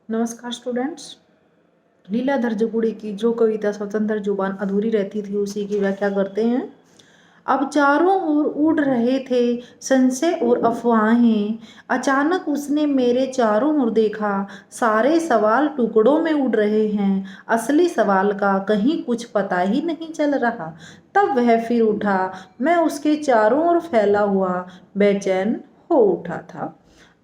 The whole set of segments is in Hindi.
नमस्कार स्टूडेंट्स। लीलाधर जगुड़ी की जो कविता स्वतंत्र जुबान अधूरी रहती थी उसी की व्याख्या करते हैं। अब चारों ओर उड़ रहे थे संशय और अफवाहें। अचानक उसने मेरे चारों ओर देखा, सारे सवाल टुकड़ों में उड़ रहे हैं। असली सवाल का कहीं कुछ पता ही नहीं चल रहा। तब वह फिर उठा। मैं उसके चारों ओर फैला हुआ बेचैन हो उठा था।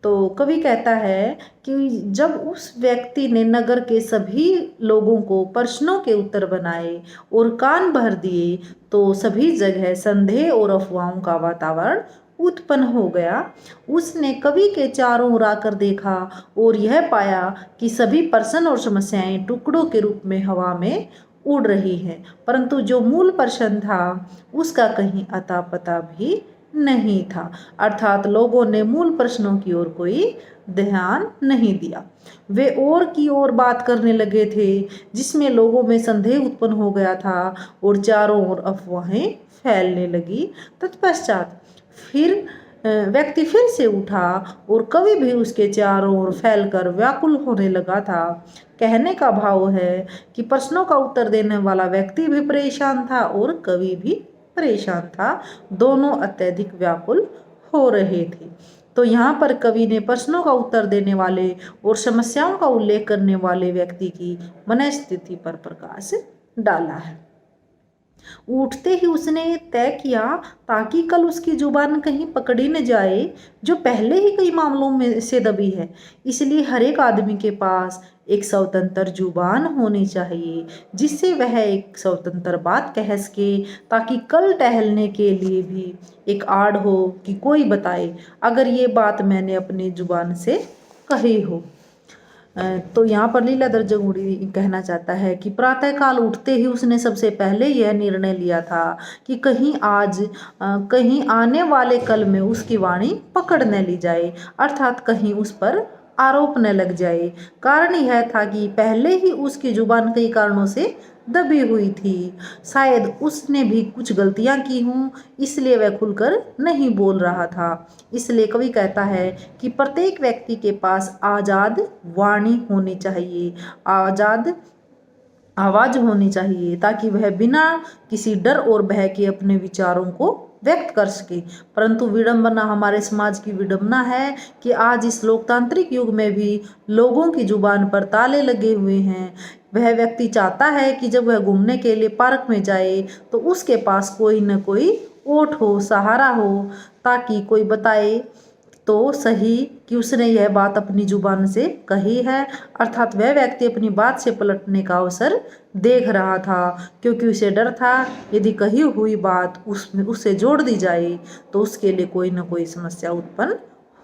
तो कवि कहता है कि जब उस व्यक्ति ने नगर के सभी लोगों को प्रश्नों के उत्तर बनाए और कान भर दिए तो सभी जगह संदेह और अफवाहों का वातावरण उत्पन्न हो गया। उसने कवि के चारों ओर आकर देखा और यह पाया कि सभी प्रश्न और समस्याएं टुकड़ों के रूप में हवा में उड़ रही हैं, परंतु जो मूल प्रश्न था उसका कहीं अता पता भी नहीं था। अर्थात लोगों ने मूल प्रश्नों की ओर कोई ध्यान नहीं दिया। वे और की ओर बात करने लगे थे जिसमें लोगों में संदेह उत्पन्न हो गया था और चारों ओर अफवाहें फैलने लगी। तत्पश्चात फिर व्यक्ति फिर से उठा और कवि भी उसके चारों ओर फैलकर व्याकुल होने लगा था। कहने का भाव है कि प्रश्नों का उत्तर देने वाला व्यक्ति भी परेशान था और कवि भी परेशान था। दोनों अत्यधिक व्याकुल हो रहे थे। तो यहाँ पर कवि ने प्रश्नों का उत्तर देने वाले और समस्याओं का उल्लेख करने वाले व्यक्ति की मनस्थिति पर प्रकाश डाला है। उठते ही उसने तय किया ताकि कल उसकी जुबान कहीं पकड़ी न जाए जो पहले ही कई मामलों में से दबी है। इसलिए हर एक आदमी के पास एक स्वतंत्र जुबान होनी चाहिए जिससे वह एक स्वतंत्र बात कह सके, ताकि कल टहलने के लिए भी एक आड़ हो कि कोई बताए अगर ये बात मैंने अपनी जुबान से कही हो। तो यहाँ पर लीलाधर जगुड़ी कहना चाहता है कि प्रातःकाल उठते ही उसने सबसे पहले यह निर्णय लिया था कि कहीं आने वाले कल में उसकी वाणी पकड़ न ली जाए, अर्थात कहीं उस पर आरोप न लग जाए। कारण यह था कि पहले ही उसकी जुबान कई कारणों से दबी हुई थी। शायद उसने भी कुछ गलतियां की हों, इसलिए वह खुलकर नहीं बोल रहा था। इसलिए कवि कहता है कि प्रत्येक व्यक्ति के पास आजाद वाणी होनी चाहिए, आजाद आवाज होनी चाहिए, ताकि वह बिना किसी डर और भय के अपने विचारों को व्यक्त कर सके। परंतु विडंबना, हमारे समाज की विडंबना है कि आज इस लोकतांत्रिक युग में भी लोगों की जुबान पर ताले लगे हुए हैं। वह व्यक्ति चाहता है कि जब वह घूमने के लिए पार्क में जाए तो उसके पास कोई न कोई ओट हो, सहारा हो, ताकि कोई बताए तो सही कि उसने यह बात अपनी जुबान से कही है। अर्थात वह व्यक्ति अपनी बात से पलटने का अवसर देख रहा था, क्योंकि उसे डर था यदि कही हुई बात उसमें उससे जोड़ दी जाए तो उसके लिए कोई न कोई समस्या उत्पन्न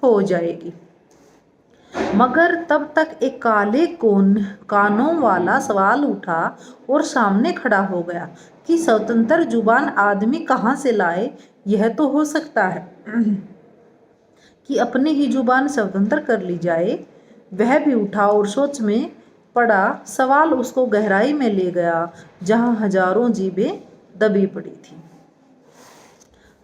हो जाएगी। मगर तब तक एक काले कानों वाला सवाल उठा और सामने खड़ा हो गया कि स्वतंत्र जुबान आदमी कहाँ से लाए। यह तो हो सकता है कि अपनी ही जुबान स्वतंत्र कर ली जाए। वह भी उठा और सोच में पड़ा। सवाल उसको गहराई में ले गया जहां हजारों जीभें दबी पड़ी थी।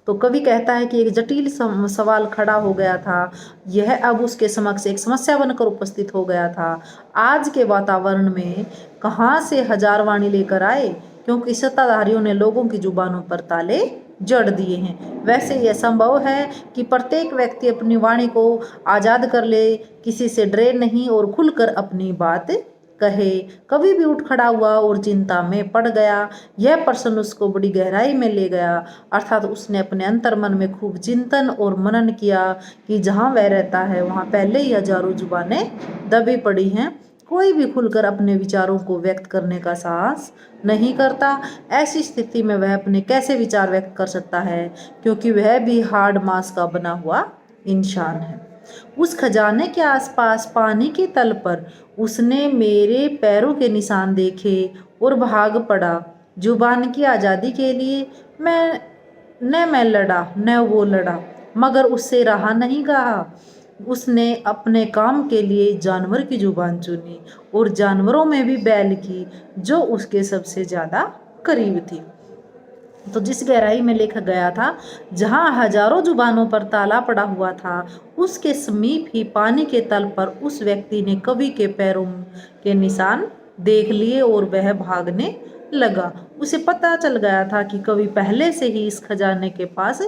तो कवि कहता है कि एक जटिल सवाल खड़ा हो गया था। यह अब उसके समक्ष एक समस्या बनकर उपस्थित हो गया था। आज के वातावरण में कहाँ से हजार वाणी लेकर आए, क्योंकि सत्ताधारियों ने लोगों की जुबानों पर ताले जड़ दिए हैं। वैसे यह संभव है कि प्रत्येक व्यक्ति अपनी वाणी को आजाद कर ले, किसी से डरे नहीं और खुलकर अपनी बात कहे। कवि भी उठ खड़ा हुआ और चिंता में पड़ गया। यह प्रश्न उसको बड़ी गहराई में ले गया, अर्थात उसने अपने अंतर मन में खूब चिंतन और मनन किया कि जहाँ वह रहता है वहाँ पहले ही हजारों जुबानें दबी पड़ी हैं। कोई भी खुलकर अपने विचारों को व्यक्त करने का साहस नहीं करता। ऐसी स्थिति में वह अपने कैसे विचार व्यक्त कर सकता है, क्योंकि वह भी हार्ड मांस का बना हुआ इंसान है। उस खजाने के आसपास पानी के तल पर उसने मेरे पैरों के निशान देखे और भाग पड़ा जुबान की आज़ादी के लिए। मैं लड़ा न वो लड़ा, मगर उससे रहा नहीं गया। उसने अपने काम के लिए जानवर की जुबान चुनी और जानवरों में भी बैल की, जो उसके सबसे ज्यादा करीब थी। तो जिस गहराई में लेखक गया था, जहाँ हजारों जुबानों पर ताला पड़ा हुआ था, उसके समीप ही पानी के तल पर उस व्यक्ति ने कवि के पैरों के निशान देख लिए और वह भागने लगा। उसे पता चल गया था कि कवि पहले से ही इस खजाने के पास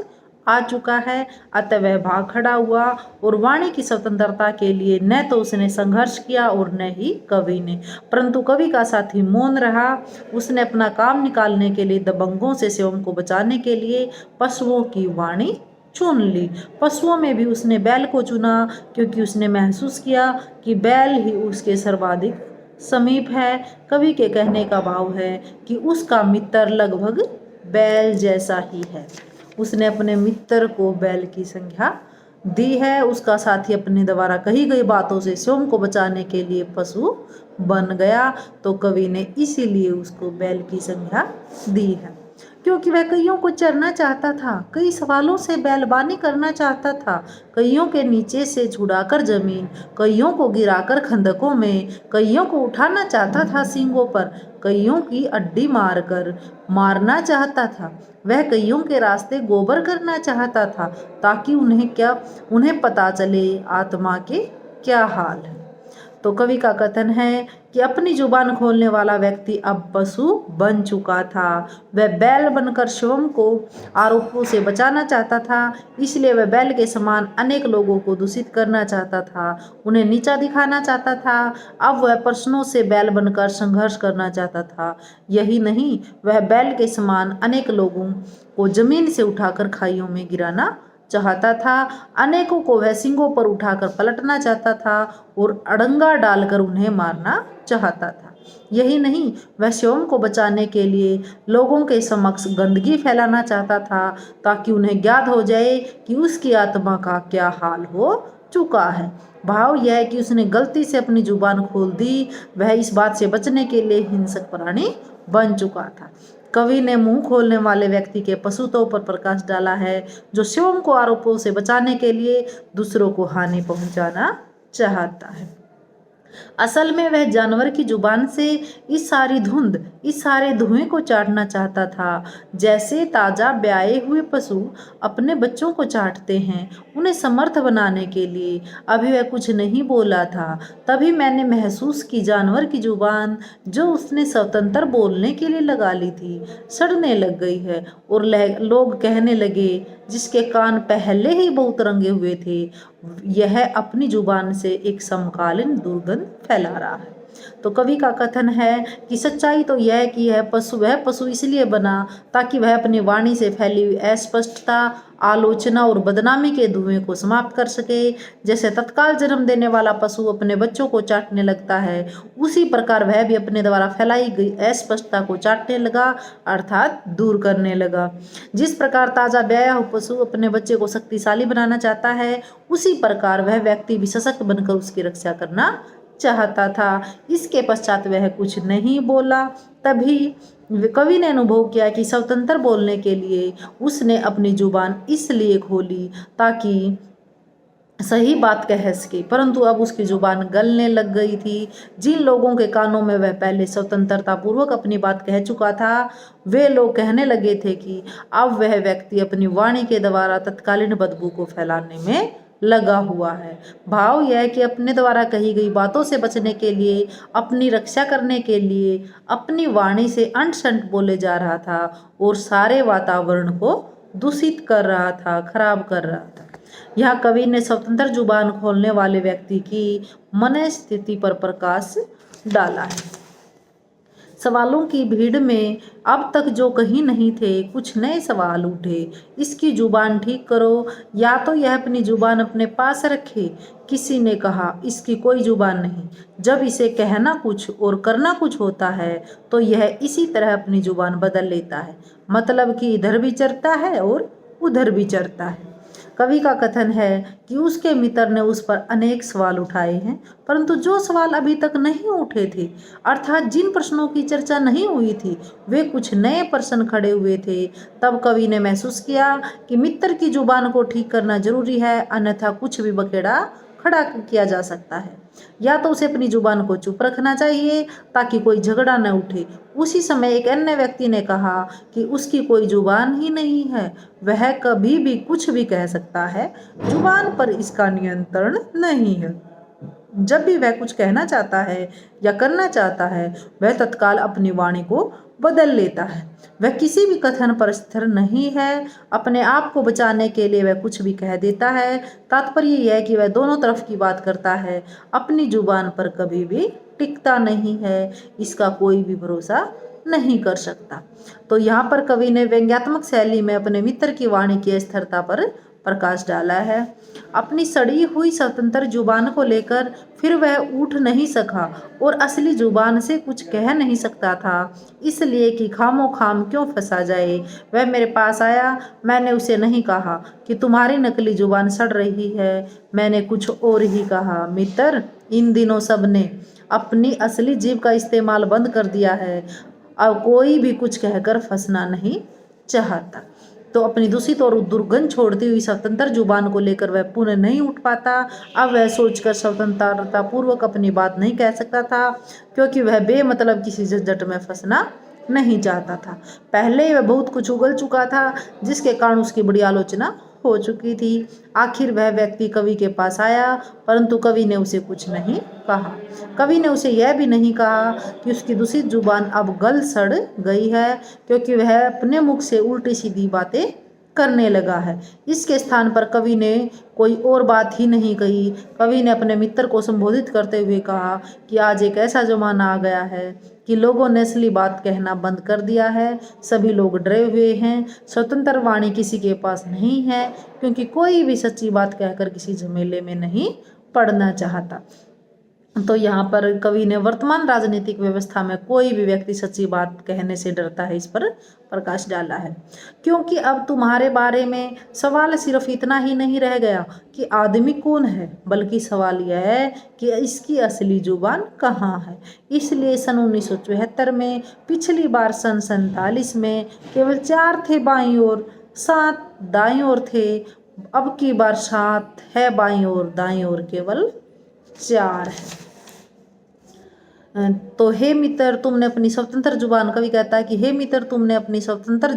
आ चुका है। अतः वह भाग खड़ा हुआ और वाणी की स्वतंत्रता के लिए न तो उसने संघर्ष किया और न ही कवि ने, परंतु कवि का साथी मौन रहा। उसने अपना काम निकालने के लिए, दबंगों से स्वयं को बचाने के लिए पशुओं की वाणी चुन ली। पशुओं में भी उसने बैल को चुना, क्योंकि उसने महसूस किया कि बैल ही उसके सर्वाधिक समीप है। कवि के कहने का भाव है कि उसका मित्र लगभग बैल जैसा ही है। उसने अपने मित्र को बैल की संज्ञा दी है। उसका साथी अपने द्वारा कही गई बातों से स्वयं को बचाने के लिए पशु बन गया, तो कवि ने इसीलिए उसको बैल की संज्ञा दी है, क्योंकि वह कईयों को चरना चाहता था, कई सवालों से बैलबानी करना चाहता था, कईयों के नीचे से छुड़ाकर जमीन, कईयों को गिराकर खंदकों में, कईयों को उठाना चाहता था सींगों पर, कईयों की अड्डी मारकर मारना चाहता था। वह कईयों के रास्ते गोबर करना चाहता था, ताकि उन्हें पता चले आत्मा के क्या हाल है। तो कवि का कथन है कि अपनी जुबान खोलने वाला व्यक्ति अब पशु बन चुका था। वह बैल बनकर स्वयं को आरोपों से बचाना चाहता था, इसलिए वह बैल के समान अनेक लोगों को दूषित करना चाहता था, उन्हें नीचा दिखाना चाहता था। अब वह प्रश्नों से बैल बनकर संघर्ष करना चाहता था। यही नहीं, वह बैल के समान अनेक लोगों को जमीन से उठाकर खाइयों में गिराना चाहता था। अनेकों को वह सींगों पर उठाकर पलटना चाहता था और अड़ंगा डालकर उन्हें मारना चाहता था। यही नहीं, वह स्वयं को बचाने के लिए लोगों के समक्ष गंदगी फैलाना चाहता था, ताकि उन्हें ज्ञात हो जाए कि उसकी आत्मा का क्या हाल हो चुका है। भाव यह है कि उसने गलती से अपनी जुबान खोल दी। वह इस बात से बचने के लिए हिंसक प्राणी बन चुका था। कवि ने मुंह खोलने वाले व्यक्ति के पशुत्व पर प्रकाश डाला है, जो स्वयं को आरोपों से बचाने के लिए दूसरों को हानि पहुंचाना चाहता है। असल में वह जानवर की जुबान से इस सारे धुएं को चाटना चाहता था, जैसे ताजा ब्याए हुए पशु अपने बच्चों को चाटते हैं, उन्हें समर्थ बनाने के लिए। अभी वह कुछ नहीं बोला था, तभी मैंने महसूस की जानवर की जुबान, जो उसने स्वतंत्र बोलने के लिए लगा ली थी, सड़ने लग गई है। और लोग कहने लगे, जिसके कान पहले ही बहुत रंगे हुए थे, यह अपनी जुबान से एक समकालीन दुर्गंध फैला रहा है। तो कवि का कथन है कि सच्चाई तो यह है कि वह पशु इसलिए बना ताकि वह अपनी वाणी से फैली हुई अस्पष्टता, आलोचना और बदनामी के धुएं को समाप्त कर सके। जैसे तत्काल जन्म देने वाला पशु अपने बच्चों को चाटने लगता है, उसी प्रकार वह भी अपने द्वारा फैलाई गई अस्पष्टता को चाटने लगा, अर्थात दूर करने लगा। जिस प्रकार ताजा ब्याया हुआ पशु अपने बच्चे को शक्तिशाली बनाना चाहता है, उसी प्रकार वह व्यक्ति भी सशक्त बनकर उसकी रक्षा करना चाहता था। इसके पश्चात वह कुछ नहीं बोला। तभी कवि ने अनुभव किया कि स्वतंत्र बोलने के लिए उसने अपनी जुबान इसलिए खोली ताकि सही बात कह सके, परंतु अब उसकी जुबान गलने लग गई थी। जिन लोगों के कानों में वह पहले स्वतंत्रता पूर्वक अपनी बात कह चुका था, वे लोग कहने लगे थे कि अब वह व्यक्ति अपनी वाणी के द्वारा तत्कालीन बदबू को फैलाने में लगा हुआ है। भाव यह है कि अपने द्वारा कही गई बातों से बचने के लिए, अपनी रक्षा करने के लिए अपनी वाणी से अंट शंट बोले जा रहा था और सारे वातावरण को दूषित कर रहा था, खराब कर रहा था। यह कवि ने स्वतंत्र जुबान खोलने वाले व्यक्ति की मन स्थिति पर प्रकाश डाला है। सवालों की भीड़ में अब तक जो कहीं नहीं थे, कुछ नए सवाल उठे। इसकी जुबान ठीक करो, या तो यह अपनी जुबान अपने पास रखे। किसी ने कहा, इसकी कोई जुबान नहीं। जब इसे कहना कुछ और करना कुछ होता है, तो यह इसी तरह अपनी जुबान बदल लेता है, मतलब कि इधर भी चरता है और उधर भी चरता है। कवि का कथन है कि उसके मित्र ने उस पर अनेक सवाल उठाए हैं, परंतु जो सवाल अभी तक नहीं उठे थे, अर्थात जिन प्रश्नों की चर्चा नहीं हुई थी, वे कुछ नए प्रश्न खड़े हुए थे। तब कवि ने महसूस किया कि मित्र की जुबान को ठीक करना जरूरी है, अन्यथा कुछ भी बखेड़ा खड़ा किया जा सकता है, या तो उसे अपनी जुबान को चुप रखना चाहिए ताकि कोई झगड़ा न उठे। उसी समय एक अन्य व्यक्ति ने कहा कि उसकी कोई जुबान ही नहीं है, वह कभी भी कुछ भी कह सकता है, जुबान पर इसका नियंत्रण नहीं है। जब भी वह कुछ कहना चाहता है या करना चाहता है, वह तत्काल अपनी वाणी को बदल लेता है। वह किसी भी कथन पर स्थिर नहीं है, अपने आप को बचाने के लिए वह कुछ भी कह देता है। तात्पर्य यह है कि वह दोनों तरफ की बात करता है, अपनी जुबान पर कभी भी टिकता नहीं है, इसका कोई भी भरोसा नहीं कर सकता। तो यहाँ पर कवि ने व्यंग्यात्मक शैली में अपने मित्र की वाणी की स्थिरता पर प्रकाश डाला है। अपनी सड़ी हुई स्वतंत्र जुबान को लेकर फिर वह उठ नहीं सका और असली जुबान से कुछ कह नहीं सकता था, इसलिए कि खामो खाम क्यों फंसा जाए। वह मेरे पास आया, मैंने उसे नहीं कहा कि तुम्हारी नकली जुबान सड़ रही है, मैंने कुछ और ही कहा। मित्र, इन दिनों सबने अपनी असली जीभ का इस्तेमाल बंद कर दिया है, अब कोई भी कुछ कहकर फंसना नहीं चाहता। तो अपनी दूषित और दुर्गंध छोड़ती हुई स्वतंत्र जुबान को लेकर वह पुनः नहीं उठ पाता। अब वह सोचकर स्वतंत्रता पूर्वक अपनी बात नहीं कह सकता था, क्योंकि वह बेमतलब किसी झंझट में फंसना नहीं चाहता था। पहले ही वह बहुत कुछ उगल चुका था, जिसके कारण उसकी बड़ी आलोचना हो चुकी थी। आखिर वह व्यक्ति कवि के पास आया, परंतु कवि ने उसे कुछ नहीं कहा। कवि ने उसे यह भी नहीं कहा कि उसकी दूषित जुबान अब गल सड़ गई है, क्योंकि वह अपने मुख से उल्टी सीधी बातें करने लगा है। इसके स्थान पर कवि ने कोई और बात ही नहीं कही। कवि ने अपने मित्र को संबोधित करते हुए कहा कि आज एक ऐसा जमाना आ गया है कि लोगों ने असली बात कहना बंद कर दिया है। सभी लोग डरे हुए हैं। स्वतंत्र वाणी किसी के पास नहीं है, क्योंकि कोई भी सच्ची बात कहकर किसी झमेले में नहीं पड़ना चाहता। तो यहाँ पर कवि ने वर्तमान राजनीतिक व्यवस्था में कोई भी व्यक्ति सच्ची बात कहने से डरता है, इस पर प्रकाश डाला है। क्योंकि अब तुम्हारे बारे में सवाल सिर्फ इतना ही नहीं रह गया कि आदमी कौन है, बल्कि सवाल यह है कि इसकी असली जुबान कहाँ है। इसलिए सन 1974 में, पिछली बार सन 47 में केवल 4 थे बाईं ओर, 7 दाईं ओर थे। अब की बार 7 है बाईं ओर, दाईं ओर केवल 4 है। तो हे मित्र, तुमने अपनी स्वतंत्र जुबान, कवि कहता है कि हे मित्र, तुमने अपनी स्वतंत्र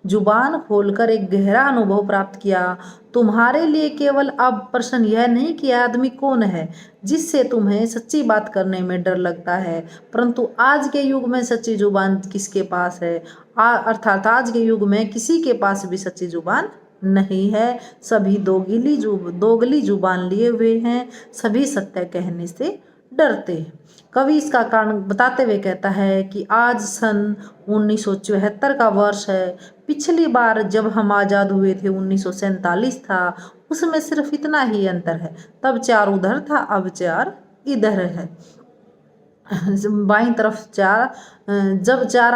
जुबान खोलकर एक गहरा अनुभव प्राप्त किया। तुम्हारे लिए केवल अब प्रश्न यह नहीं कि आदमी कौन है जिससे तुम्हें सच्ची बात करने में डर लगता है, परंतु आज के युग में सच्ची जुबान किसके पास है। अर्थात आज के युग में किसी के पास भी सच्ची जुबान नहीं है। सभी दोगली जुबान लिए हुए हैं, सभी सत्य कहने से डरते हैं। कवि इसका कारण बताते हुए कहता है कि आज सन 1974 का वर्ष है। पिछली बार जब हम आज़ाद हुए थे 1947 था, उसमें सिर्फ इतना ही अंतर है। तब 4 उधर था, अब 4 इधर है। बाईं तरफ 4, जब 4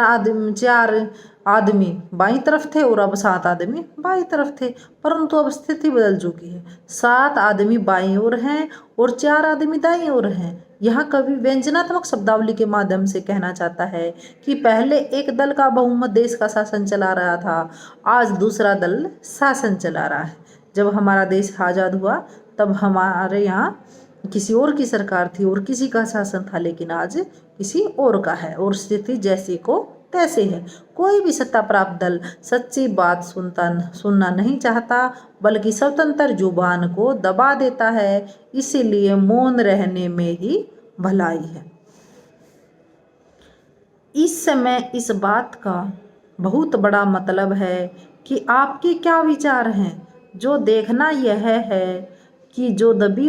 आदमी बाईं तरफ थे और अब 7 आदमी बाईं तरफ थे, परंतु अब स्थिति बदल चुकी है। 7 आदमी बाईं ओर हैं और 4 आदमी दाईं ओर हैं। यहाँ कवि व्यंजनात्मक शब्दावली के माध्यम से कहना चाहता है कि पहले एक दल का बहुमत देश का शासन चला रहा था, आज दूसरा दल शासन चला रहा है। जब हमारा देश आज़ाद हुआ तब हमारे यहाँ किसी और की सरकार थी और किसी का शासन था, लेकिन आज किसी और का है और स्थिति जैसी को तैसे है। कोई भी सत्ता प्राप्त दल सच्ची बात सुनना नहीं चाहता, बल्कि स्वतंत्र जुबान को दबा देता है। इसीलिए मौन रहने में ही भलाई है। इस समय इस बात का बहुत बड़ा मतलब है कि आपके क्या विचार हैं। जो देखना यह है कि जो दबी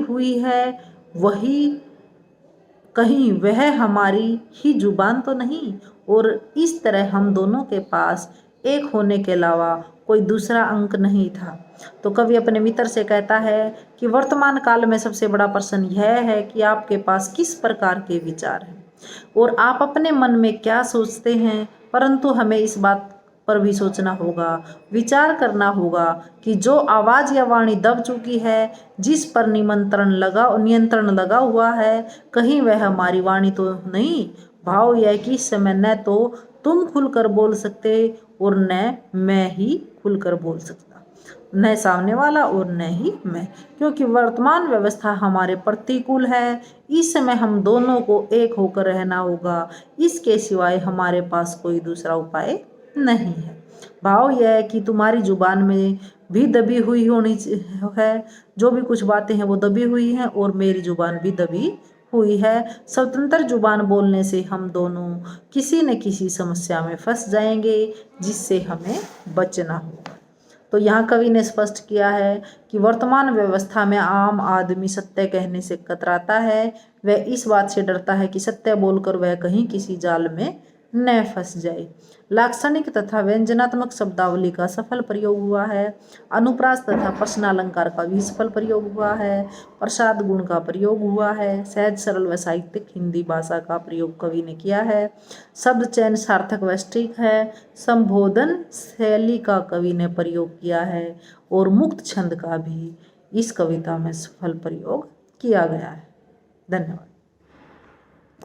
हुई है वही कहीं वह हमारी ही जुबान तो नहीं, और इस तरह हम दोनों के पास एक होने के अलावा कोई दूसरा अंक नहीं था। तो कवि अपने मित्र से कहता है कि वर्तमान काल में सबसे बड़ा प्रश्न यह है कि आपके पास किस प्रकार के विचार हैं और आप अपने मन में क्या सोचते हैं। परंतु हमें इस बात पर भी सोचना होगा, विचार करना होगा कि जो आवाज़ या वाणी दब चुकी है, जिस पर नियंत्रण लगा हुआ है, कहीं वह हमारी वाणी तो नहीं। भाव यह कि इस समय न तो तुम खुलकर बोल सकते और न मैं ही खुलकर बोल सकता। न सामने वाला और न ही मैं, क्योंकि वर्तमान व्यवस्था हमारे प्रतिकूल है। इस समय हम दोनों को एक होकर रहना होगा, इसके सिवाय हमारे पास कोई दूसरा उपाय नहीं है। भाव यह है कि तुम्हारी जुबान में भी दबी हुई होनी है, जो भी कुछ बातें हैं वो दबी हुई हैं, और मेरी जुबान भी दबी हुई है। स्वतंत्र जुबान बोलने से हम दोनों किसी न किसी समस्या में फंस जाएंगे, जिससे हमें बचना होगा। तो यहाँ कवि ने स्पष्ट किया है कि वर्तमान व्यवस्था में आम आदमी सत्य कहने से कतराता है। वह इस बात से डरता है कि सत्य बोलकर वह कहीं किसी जाल में न फंस जाए। लाक्षणिक तथा व्यंजनात्मक शब्दावली का सफल प्रयोग हुआ है। अनुप्रास तथा प्रश्नालंकार का भी सफल प्रयोग हुआ है। प्रसाद गुण का प्रयोग हुआ है। सहज सरल व साहित्यिक हिंदी भाषा का प्रयोग कवि ने किया है। शब्द चयन सार्थक व सटीक है। संबोधन शैली का कवि ने प्रयोग किया है, और मुक्त छंद का भी इस कविता में सफल प्रयोग किया गया है। धन्यवाद।